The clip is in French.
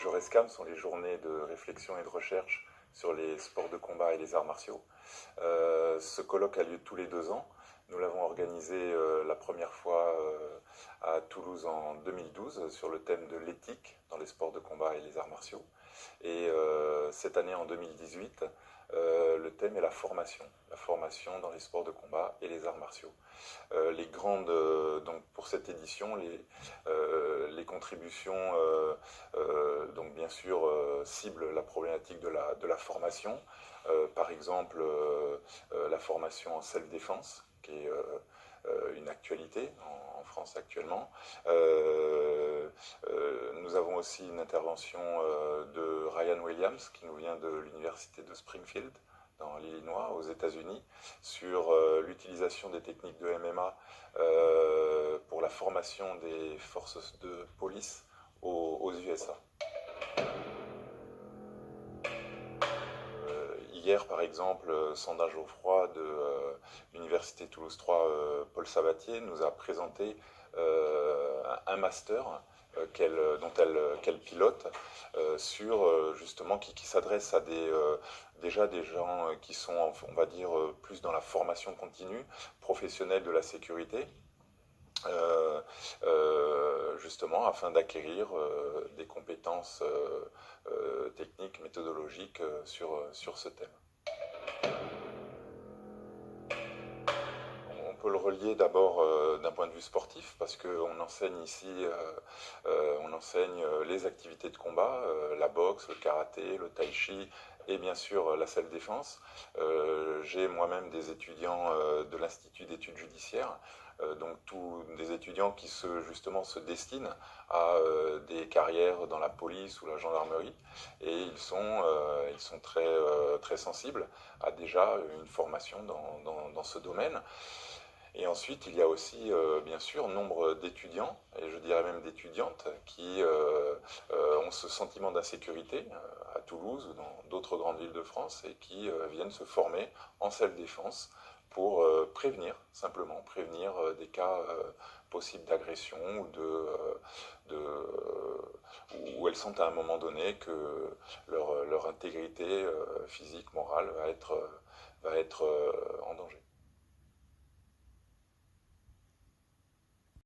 Jorescam sont les journées de réflexion et de recherche sur les sports de combat et les arts martiaux. Ce colloque a lieu tous les 2 ans. Nous l'avons organisé la première fois à Toulouse en 2012 sur le thème de l'éthique dans les sports de combat et les arts martiaux. Et cette année, en 2018, le thème est la formation dans les sports de combat et les arts martiaux. Donc pour cette édition, les contributions, donc bien sûr, ciblent la problématique de la formation. Par exemple, la formation en self-défense, qui est une actualité en France actuellement. Nous avons aussi une intervention de Ryan Williams, qui nous vient de l'université de Springfield, dans l'Illinois, aux États-Unis, sur l'utilisation des techniques de MMA pour la formation des forces de police aux USA. Hier, par exemple, Sandra Geoffroy de l'Université Toulouse 3, Paul Sabatier, nous a présenté un master qu'elle pilote sur justement qui s'adresse à déjà des gens qui sont, on va dire, plus dans la formation continue, professionnelle de la sécurité, justement afin d'acquérir des compétences techniques, méthodologiques sur ce thème. On peut le relier d'abord d'un point de vue sportif, parce qu'on enseigne ici, on enseigne les activités de combat, la boxe, le karaté, le tai chi, et bien sûr la self-défense. J'ai moi-même des étudiants de l'Institut d'études judiciaires, donc tous des étudiants qui justement se destinent à des carrières dans la police ou la gendarmerie, et ils sont très sensibles à déjà une formation dans ce domaine. Et ensuite, il y a aussi, bien sûr, nombre d'étudiants, et je dirais même d'étudiantes, qui ont ce sentiment d'insécurité à Toulouse ou dans d'autres grandes villes de France, et qui viennent se former en self-défense pour simplement prévenir des cas possibles d'agression où elles sentent à un moment donné que leur intégrité physique, morale va être en danger.